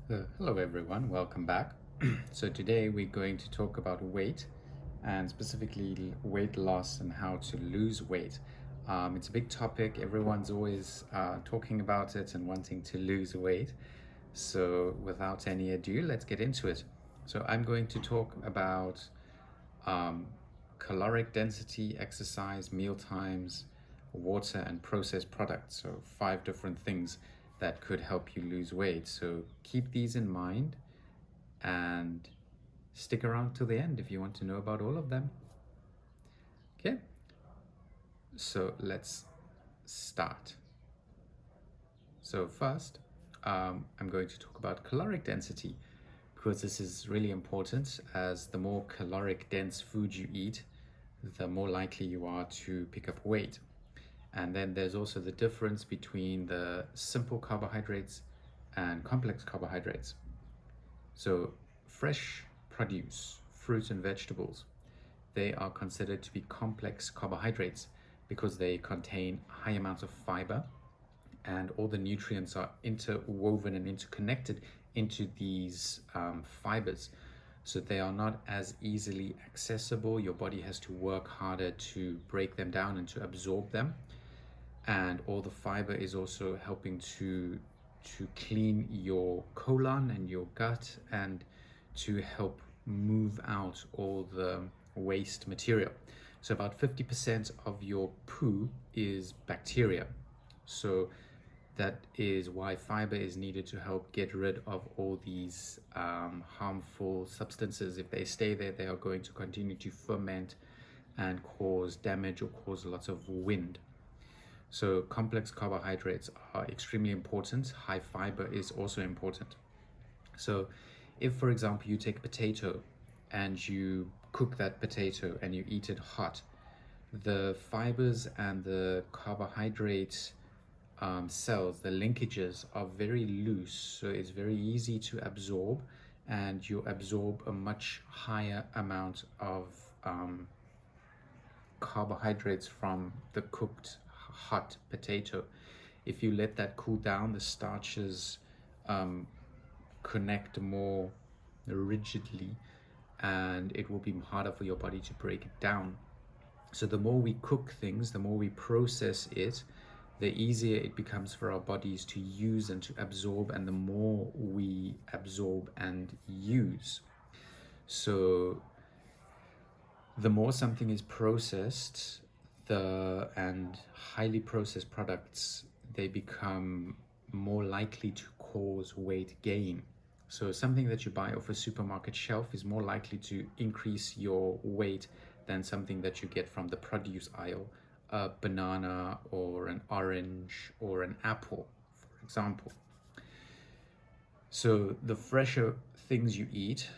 Hello everyone, welcome back. So today we're going to talk about weight and specifically weight loss and how to lose weight. It's a big topic, everyone's always talking about it and wanting to lose weight. So without any ado, let's get into it. So I'm going to talk about um, caloric density, exercise, meal times, water, and processed products. So, 5 different things that could help you lose weight. So, keep these in mind and stick around to the end if you want to know about all of them. Okay, so let's start. So, first, I'm going to talk about caloric density because this is really important, as the more caloric dense food you eat, the more likely you are to pick up weight. And then there's also the difference between the simple carbohydrates and complex carbohydrates. So, fresh produce, fruits and vegetables, they are considered to be complex carbohydrates because they contain high amounts of fiber and all the nutrients are interwoven and interconnected into these fibers. So they are not as easily accessible. Your body has to work harder to break them down and to absorb them. And all the fiber is also helping to clean your colon and your gut and to help move out all the waste material. So about 50% of your poo is bacteria. So that is why fiber is needed to help get rid of all these harmful substances. If they stay there, they are going to continue to ferment and cause damage or cause lots of wind. So complex carbohydrates are extremely important. High fiber is also important. So if, for example, you take a potato and you cook that potato and you eat it hot, the fibers and the carbohydrate cells, the linkages are very loose, so it's very easy to absorb, and you absorb a much higher amount of carbohydrates from the cooked hot potato. If you let that cool down, the starches connect more rigidly and it will be harder for your body to break it down. So the more we cook things, the more we process it, the easier it becomes for our bodies to use and to absorb, and the more we absorb and use. So the more something is processed, and highly processed products, they become more likely to cause weight gain. So something that you buy off a supermarket shelf is more likely to increase your weight than something that you get from the produce aisle, a banana or an orange or an apple, for example. So the fresher things you eat,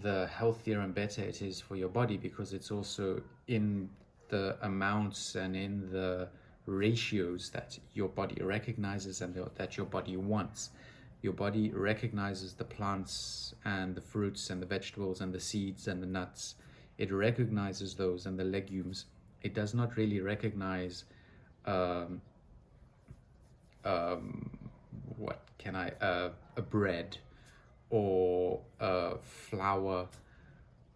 the healthier and better it is for your body, because it's also in the amounts and in the ratios that your body recognizes and that your body wants. Your body recognizes the plants and the fruits and the vegetables and the seeds and the nuts. It recognizes those and the legumes. It does not really recognize what can I a bread or a flour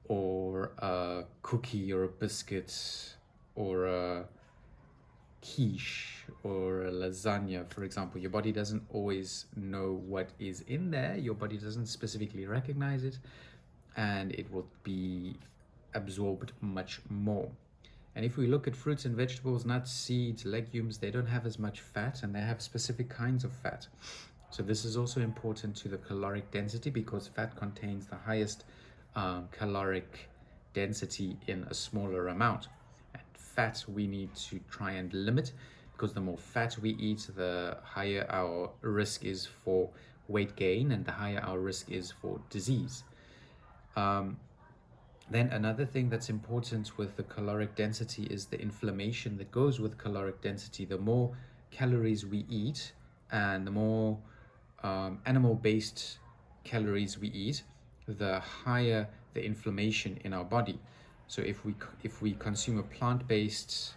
or a cookie or a biscuit or a quiche or a lasagna, for example. Your body doesn't always know what is in there. Your body doesn't specifically recognize it, and it will be absorbed much more. And if we look at fruits and vegetables, nuts, seeds, legumes, they don't have as much fat and they have specific kinds of fat. So this is also important to the caloric density, because fat contains the highest caloric density in a smaller amount. And fat we need to try and limit, because the more fat we eat, the higher our risk is for weight gain and the higher our risk is for disease. Then another thing that's important with the caloric density is the inflammation that goes with caloric density. The more calories we eat and the more animal-based calories we eat, the higher the inflammation in our body. So if we consume a plant-based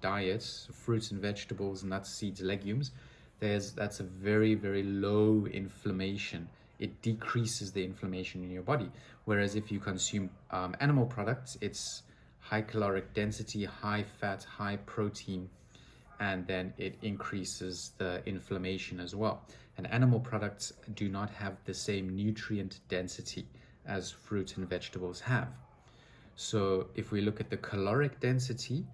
diet, fruits and vegetables, nuts, seeds, legumes, that's a very, very low inflammation. It decreases the inflammation in your body. Whereas if you consume animal products, it's high caloric density, high fat, high protein, and then it increases the inflammation as well. And animal products do not have the same nutrient density as fruit and vegetables have. So if we look at the caloric density,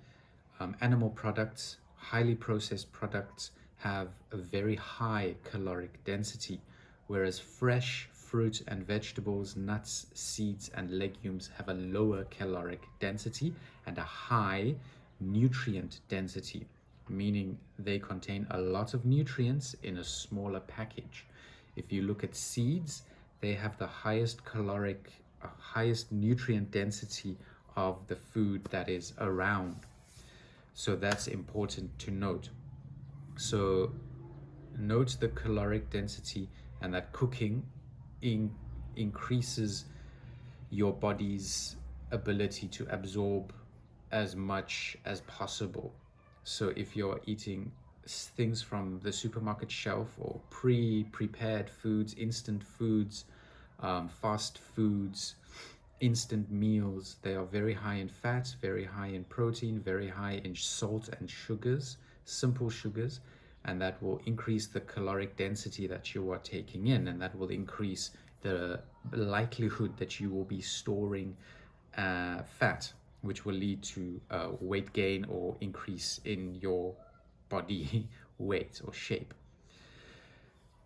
animal products, highly processed products, have a very high caloric density, whereas fresh fruit and vegetables, nuts, seeds, and legumes have a lower caloric density and a high nutrient density, meaning they contain a lot of nutrients in a smaller package. If you look at seeds, they have the highest caloric, highest nutrient density of the food that is around. So that's important to note. So note the caloric density, and that cooking increases your body's ability to absorb as much as possible. So if you're eating things from the supermarket shelf, or prepared foods, instant foods, fast foods, instant meals, they are very high in fat, very high in protein, very high in salt and sugars, simple sugars, and that will increase the caloric density that you are taking in, and that will increase the likelihood that you will be storing fat, which will lead to weight gain or increase in your body weight or shape.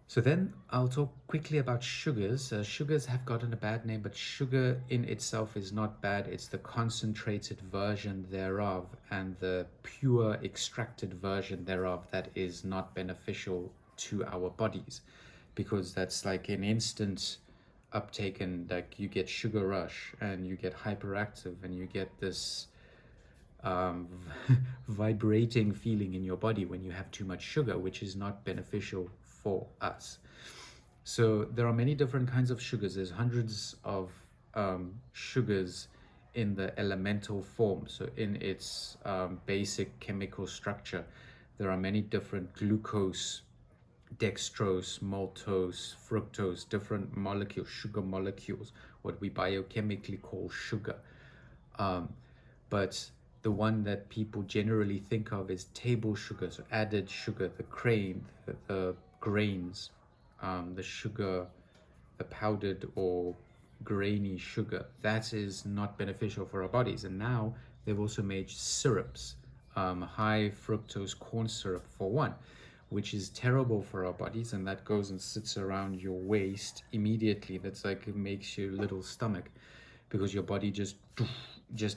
So then I'll talk quickly about sugars. Sugars have gotten a bad name, but sugar in itself is not bad. It's the concentrated version thereof and the pure extracted version thereof that is not beneficial to our bodies, because that's like an instant uptake, and like you get sugar rush and you get hyperactive and you get this vibrating feeling in your body when you have too much sugar, which is not beneficial for us. So there are many different kinds of sugars. There's hundreds of sugars in the elemental form. So in its basic chemical structure, there are many different glucose, dextrose, maltose, fructose, different molecules, sugar molecules, what we biochemically call sugar. But the one that people generally think of is table sugar, so added sugar, the grains, the sugar, the powdered or grainy sugar. That is not beneficial for our bodies. And now they've also made syrups, high fructose corn syrup for one, which is terrible for our bodies, and that goes and sits around your waist immediately. That's like, it makes your little stomach, because your body just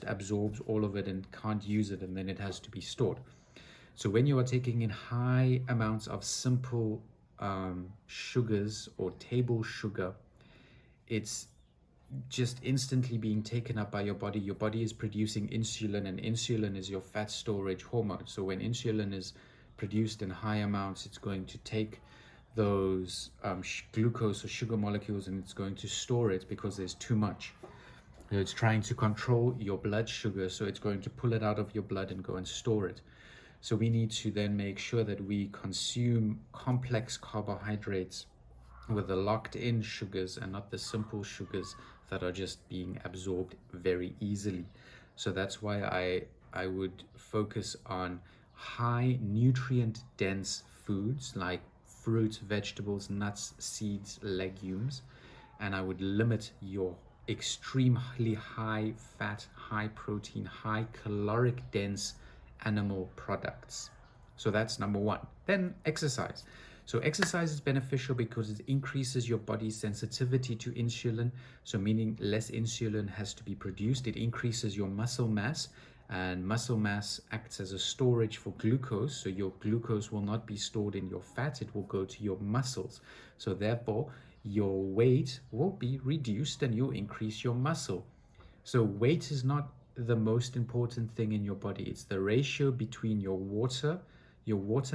absorbs all of it and can't use it, and then it has to be stored. So when you are taking in high amounts of simple sugars or table sugar, it's just instantly being taken up by your body. Your body is producing insulin, and insulin is your fat storage hormone. So when insulin is produced in high amounts, it's going to take those glucose or sugar molecules, and it's going to store it because there's too much. It's trying to control your blood sugar, so it's going to pull it out of your blood and go and store it. So we need to then make sure that we consume complex carbohydrates with the locked-in sugars and not the simple sugars that are just being absorbed very easily. So that's why I would focus on high nutrient dense foods like fruit, vegetables, nuts, seeds, legumes, and I would limit your extremely high fat, high protein, high caloric dense animal products. So that's number one. Then exercise. So exercise is beneficial because it increases your body's sensitivity to insulin. So meaning less insulin has to be produced. It increases your muscle mass, and muscle mass acts as a storage for glucose. So your glucose will not be stored in your fat. It will go to your muscles. So therefore, your weight will be reduced and you'll increase your muscle. So weight is not the most important thing in your body. It's the ratio between your water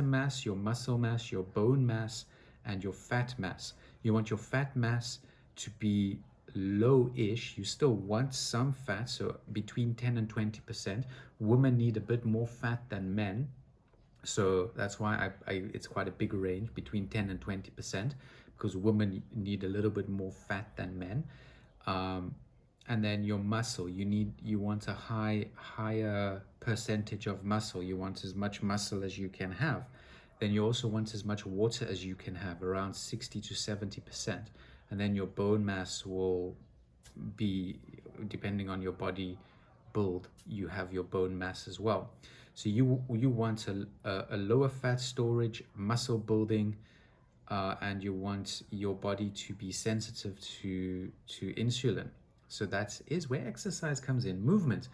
mass, your muscle mass, your bone mass, and your fat mass. You want your fat mass to be low-ish. You still want some fat, so between 10 and 20%. Women need a bit more fat than men. So that's why it's quite a big range between 10 and 20%, because women need a little bit more fat than men. Um, and then your muscle, you want a higher percentage of muscle. You want as much muscle as you can have. Then you also want as much water as you can have, around 60 to 70%. And then your bone mass will be, depending on your body build, you have your bone mass as well. So you want a lower fat storage, muscle building, and you want your body to be sensitive to insulin. So that is where exercise comes in, movement.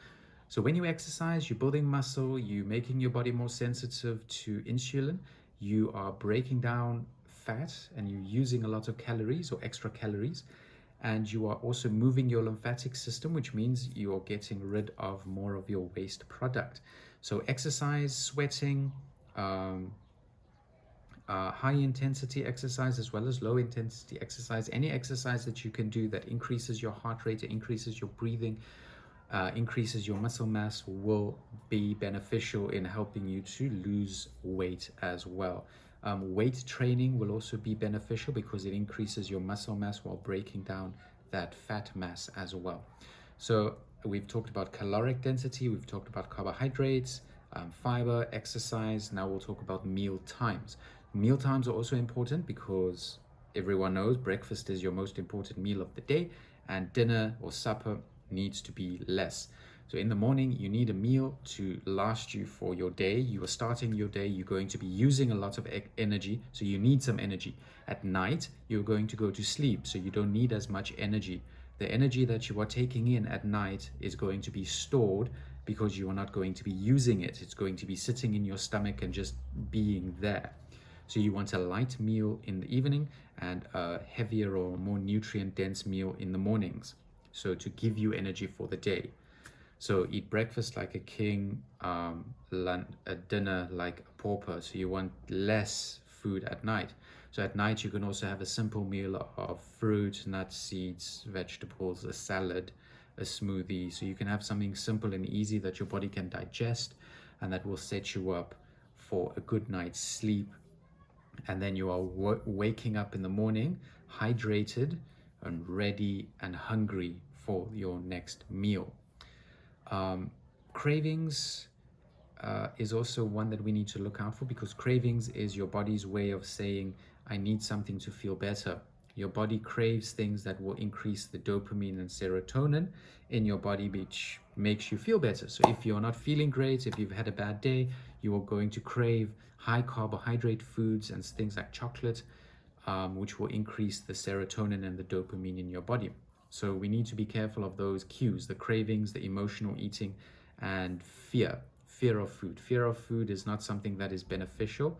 So when you exercise, you're building muscle, you're making your body more sensitive to insulin, you are breaking down fat, and you're using a lot of calories or extra calories, and you are also moving your lymphatic system, which means you're getting rid of more of your waste product. So exercise, sweating, high intensity exercise as well as low intensity exercise, any exercise that you can do that increases your heart rate, increases your breathing, increases your muscle mass, will be beneficial in helping you to lose weight as well. Weight training will also be beneficial because it increases your muscle mass while breaking down that fat mass as well. So we've talked about caloric density, we've talked about carbohydrates, fiber, exercise. Now we'll talk about meal times. Meal times are also important because everyone knows breakfast is your most important meal of the day, and dinner or supper needs to be less. So in the morning, you need a meal to last you for your day. You are starting your day, you're going to be using a lot of energy, so you need some energy. At night, you're going to go to sleep, so you don't need as much energy. The energy that you are taking in at night is going to be stored because you are not going to be using it. It's going to be sitting in your stomach and just being there. So you want a light meal in the evening and a heavier or more nutrient dense meal in the mornings, so to give you energy for the day. So eat breakfast like a king, a dinner like a pauper. So you want less food at night. So at night you can also have a simple meal of fruit, nuts, seeds, vegetables, a salad, a smoothie. So you can have something simple and easy that your body can digest, and that will set you up for a good night's sleep. And then you are waking up in the morning hydrated and ready and hungry for your next meal. Cravings is also one that we need to look out for, because cravings is your body's way of saying, I need something to feel better. Your body craves things that will increase the dopamine and serotonin in your body, which makes you feel better. So if you're not feeling great, if you've had a bad day, you are going to crave high carbohydrate foods and things like chocolate, which will increase the serotonin and the dopamine in your body. So we need to be careful of those cues, the cravings, the emotional eating, and fear of food. Fear of food is not something that is beneficial.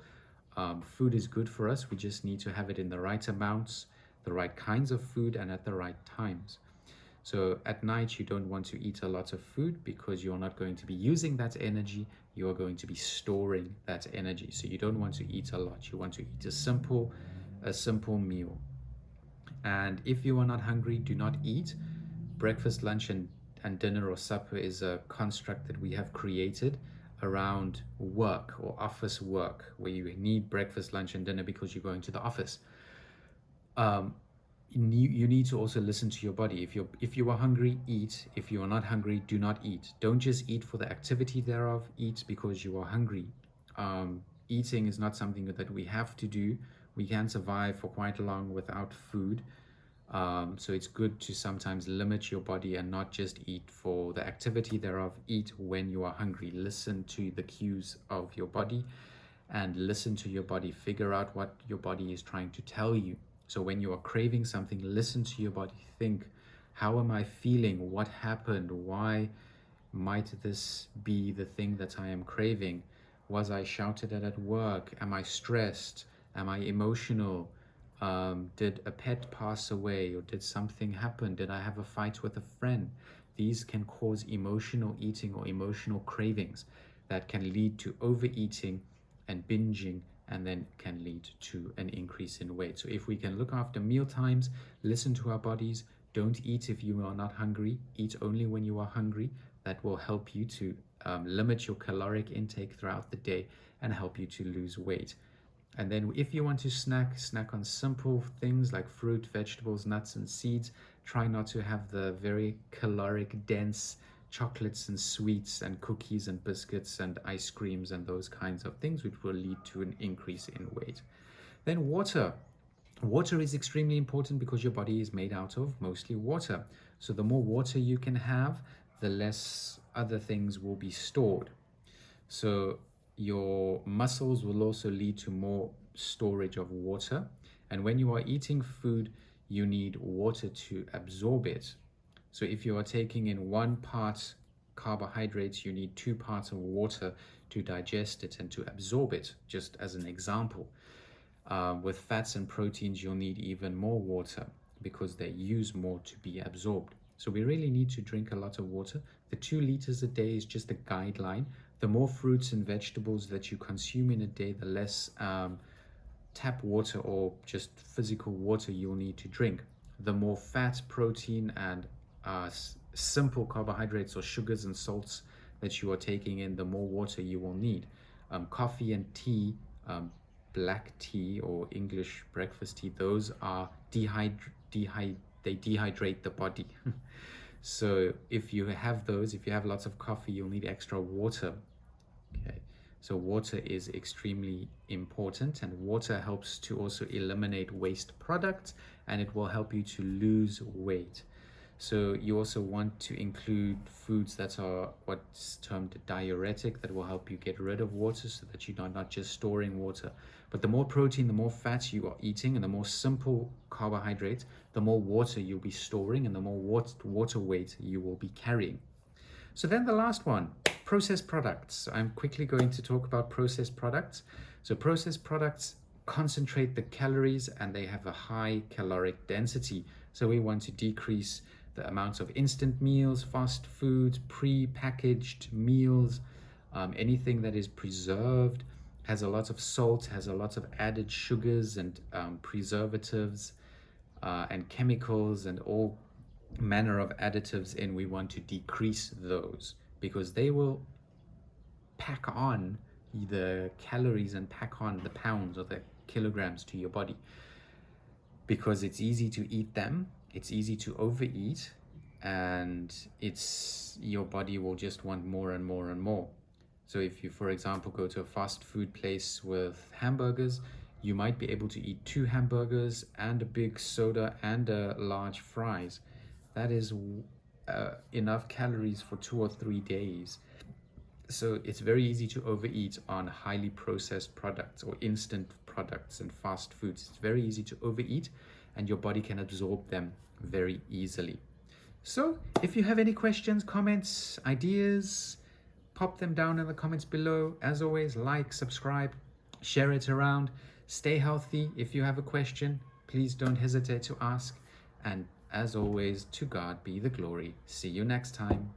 Food is good for us. We just need to have it in the right amounts, the right kinds of food, and at the right times. So at night, you don't want to eat a lot of food because you're not going to be using that energy. You are going to be storing that energy. So you don't want to eat a lot. You want to eat a simple meal. And if you are not hungry, do not eat. Breakfast, lunch, and dinner or supper is a construct that we have created around work or office work, where you need breakfast, lunch, and dinner because you're going to the office. You need to also listen to your body. If you are hungry, eat. If you are not hungry, do not eat. Don't just eat for the activity thereof. Eat because you are hungry. Eating is not something that we have to do. We can survive for quite long without food. So it's good to sometimes limit your body and not just eat for the activity thereof. Eat when you are hungry. Listen to the cues of your body and listen to your body. Figure out what your body is trying to tell you. So when you are craving something, listen to your body. Think, how am I feeling? What happened? Why might this be the thing that I am craving? Was I shouted at work? Am I stressed? Am I emotional? Did a pet pass away, or did something happen? Did I have a fight with a friend? These can cause emotional eating or emotional cravings that can lead to overeating and binging, and then can lead to an increase in weight. So if we can look after meal times, listen to our bodies, don't eat if you are not hungry, eat only when you are hungry. That will help you to limit your caloric intake throughout the day and help you to lose weight. And then if you want to snack on simple things like fruit, vegetables, nuts, and seeds. Try not to have the very caloric, dense chocolates and sweets and cookies and biscuits and ice creams and those kinds of things, which will lead to an increase in weight. Then water. Water is extremely important because your body is made out of mostly water. So the more water you can have, the less other things will be stored. So your muscles will also lead to more storage of water. And when you are eating food, you need water to absorb it. So if you are taking in 1 part carbohydrates, you need 2 parts of water to digest it and to absorb it, just as an example. With fats and proteins, you'll need even more water because they use more to be absorbed. So we really need to drink a lot of water. The 2 liters a day is just a guideline. The more fruits and vegetables that you consume in a day, the less tap water or just physical water you'll need to drink. The more fat, protein, and simple carbohydrates or sugars and salts that you are taking in, the more water you will need. Coffee and tea, black tea or English breakfast tea, those are they dehydrate the body. So if you have those, if you have lots of coffee, you'll need extra water. Okay, so water is extremely important, and water helps to also eliminate waste products, and it will help you to lose weight. So you also want to include foods that are what's termed diuretic, that will help you get rid of water so that you're not just storing water. But the more protein, the more fat you are eating, and the more simple carbohydrates, the more water you'll be storing, and the more water weight you will be carrying. So then the last one, processed products. I'm quickly going to talk about processed products. So processed products concentrate the calories and they have a high caloric density. So we want to decrease the amounts of instant meals, fast food, pre-packaged meals, anything that is preserved, has a lot of salt, has a lot of added sugars and preservatives and chemicals and all manner of additives in. We want to decrease those because they will pack on the calories and pack on the pounds or the kilograms to your body, because it's easy to eat them, it's easy to overeat, and your body will just want more and more and more. So if you, for example, go to a fast food place with hamburgers, you might be able to eat 2 hamburgers and a big soda and a large fries. That is enough calories for 2 or 3 days. So it's very easy to overeat on highly processed products or instant products and fast foods. It's very easy to overeat, and your body can absorb them very easily. So if you have any questions, comments, ideas, pop them down in the comments below. As always, like, subscribe, share it around. Stay healthy. If you have a question, please don't hesitate to ask. And as always, to God be the glory. See you next time.